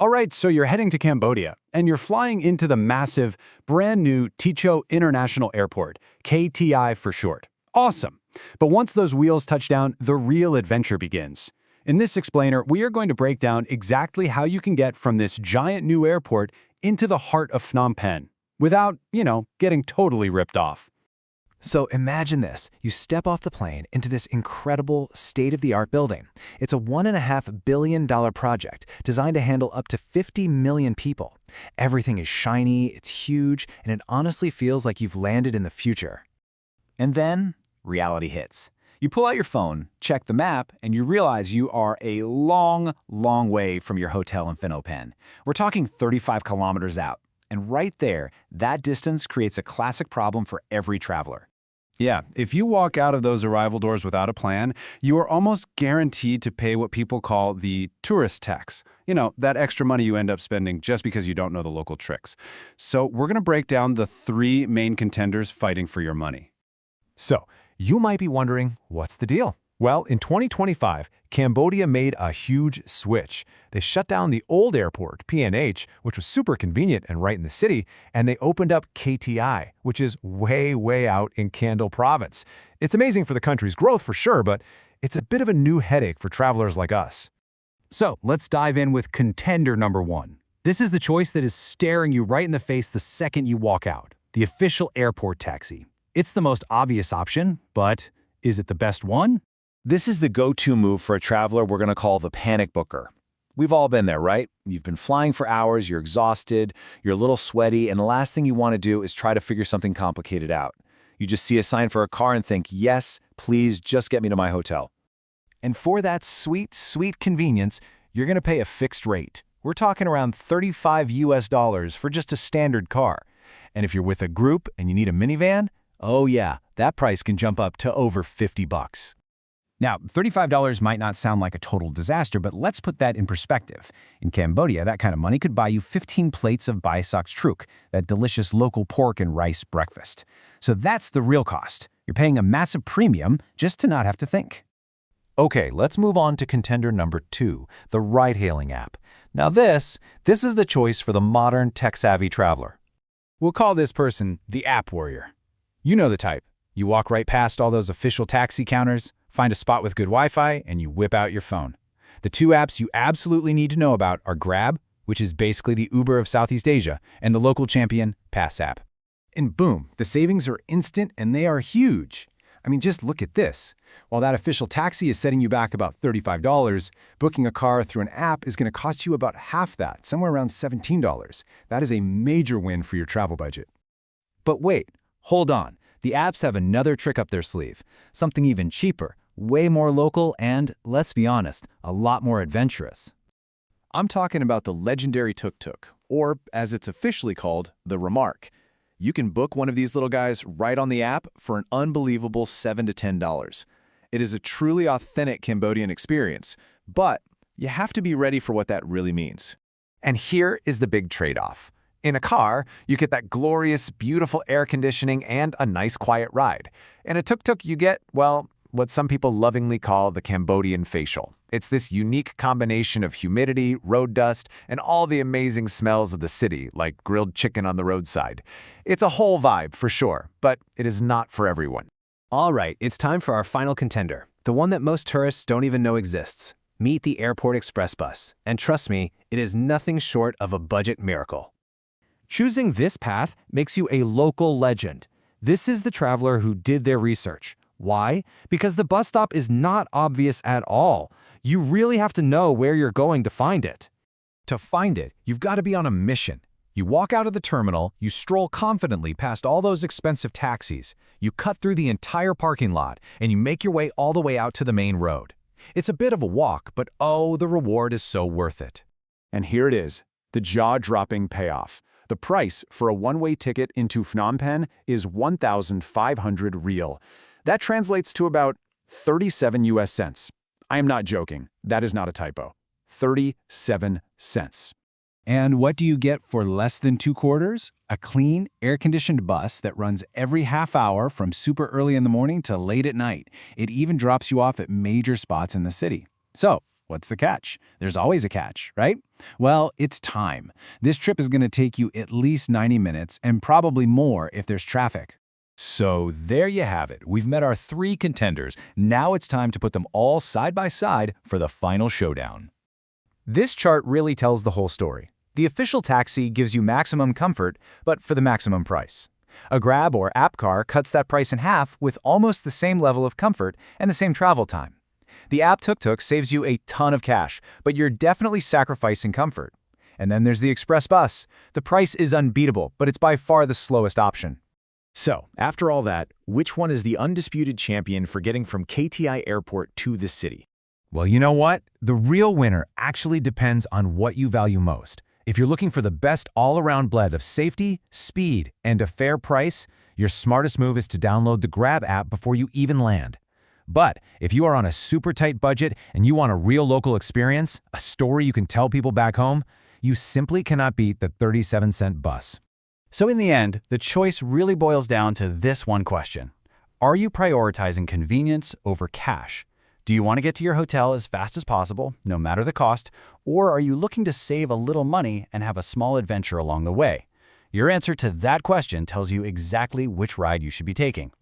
All right, so you're heading to Cambodia, and you're flying into the massive, brand new Techo International Airport, KTI for short. Awesome. But once those wheels touch down, the real adventure begins. In this explainer, we are going to break down exactly how you can get from this giant new airport into the heart of Phnom Penh, without, getting totally ripped off. So imagine this. You step off the plane into this incredible state-of-the-art building. It's a $1.5 billion project designed to handle up to 50 million people. Everything is shiny, it's huge, and it honestly feels like you've landed in the future. And then reality hits. You pull out your phone, check the map, and you realize you are a long, long way from your hotel in Phnom Penh. We're talking 35 kilometers out. And right there, that distance creates a classic problem for every traveler. Yeah, if you walk out of those arrival doors without a plan, you are almost guaranteed to pay what people call the tourist tax. That extra money you end up spending just because you don't know the local tricks. So we're going to break down the three main contenders fighting for your money. So, you might be wondering, what's the deal? Well, in 2025, Cambodia made a huge switch. They shut down the old airport, PNH, which was super convenient and right in the city, and they opened up KTI, which is way, way out in Kandal province. It's amazing for the country's growth for sure, but it's a bit of a new headache for travelers like us. So let's dive in with contender number one. This is the choice that is staring you right in the face the second you walk out, the official airport taxi. It's the most obvious option, but is it the best one? This is the go-to move for a traveler we're going to call the panic booker. We've all been there, right? You've been flying for hours, you're exhausted, you're a little sweaty, and the last thing you want to do is try to figure something complicated out. You just see a sign for a car and think, yes, please just get me to my hotel. And for that sweet, sweet convenience, you're going to pay a fixed rate. We're talking around $35 for just a standard car. And if you're with a group and you need a minivan, oh yeah, that price can jump up to over $50. Now, $35 might not sound like a total disaster, but let's put that in perspective. In Cambodia, that kind of money could buy you 15 plates of bai sox truk, that delicious local pork and rice breakfast. So that's the real cost. You're paying a massive premium just to not have to think. Okay, let's move on to contender number 2, the ride-hailing app. Now this is the choice for the modern tech-savvy traveler. We'll call this person the app warrior. You know the type. You walk right past all those official taxi counters, find a spot with good Wi-Fi, and you whip out your phone. The two apps you absolutely need to know about are Grab, which is basically the Uber of Southeast Asia, and the local champion, PassApp. And boom, the savings are instant and they are huge. I mean, just look at this. While that official taxi is setting you back about $35, booking a car through an app is going to cost you about half that, somewhere around $17. That is a major win for your travel budget. But wait, hold on. The apps have another trick up their sleeve, something even cheaper, way more local, and, let's be honest, a lot more adventurous. I'm talking about the legendary tuk-tuk, or as it's officially called, the Remark. You can book one of these little guys right on the app for an unbelievable $7 to $10. It is a truly authentic Cambodian experience, but you have to be ready for what that really means. And here is the big trade-off. In a car, you get that glorious, beautiful air conditioning and a nice quiet ride. In a tuk-tuk, you get, well, what some people lovingly call the Cambodian facial. It's this unique combination of humidity, road dust, and all the amazing smells of the city, like grilled chicken on the roadside. It's a whole vibe, for sure, but it is not for everyone. All right, it's time for our final contender, the one that most tourists don't even know exists. Meet the Airport Express bus. And trust me, it is nothing short of a budget miracle. Choosing this path makes you a local legend. This is the traveler who did their research. Why? Because the bus stop is not obvious at all. You really have to know where you're going to find it. To find it, you've got to be on a mission. You walk out of the terminal, you stroll confidently past all those expensive taxis, you cut through the entire parking lot, and you make your way all the way out to the main road. It's a bit of a walk, but oh, the reward is so worth it. And here it is, the jaw-dropping payoff. The price for a one-way ticket into Phnom Penh is 1,500 riel. That translates to about 37 US cents. I am not joking. That is not a typo. 37 cents. And what do you get for less than 2 quarters? A clean, air-conditioned bus that runs every half hour from super early in the morning to late at night. It even drops you off at major spots in the city. So, What's the catch? There's always a catch, right? Well, it's time. This trip is going to take you at least 90 minutes and probably more if there's traffic. So there you have it. We've met our 3 contenders. Now it's time to put them all side by side for the final showdown. This chart really tells the whole story. The official taxi gives you maximum comfort, but for the maximum price. A Grab or app car cuts that price in half with almost the same level of comfort and the same travel time. The app tuk-tuk saves you a ton of cash, but you're definitely sacrificing comfort. And then there's the express bus. The price is unbeatable, but it's by far the slowest option. So, after all that, which one is the undisputed champion for getting from KTI Airport to the city? Well, you know what? The real winner actually depends on what you value most. If you're looking for the best all-around blend of safety, speed, and a fair price, your smartest move is to download the Grab app before you even land. But if you are on a super tight budget and you want a real local experience, a story you can tell people back home, you simply cannot beat the 37-cent bus. So in the end, the choice really boils down to this one question. Are you prioritizing convenience over cash? Do you want to get to your hotel as fast as possible, no matter the cost, or are you looking to save a little money and have a small adventure along the way? Your answer to that question tells you exactly which ride you should be taking.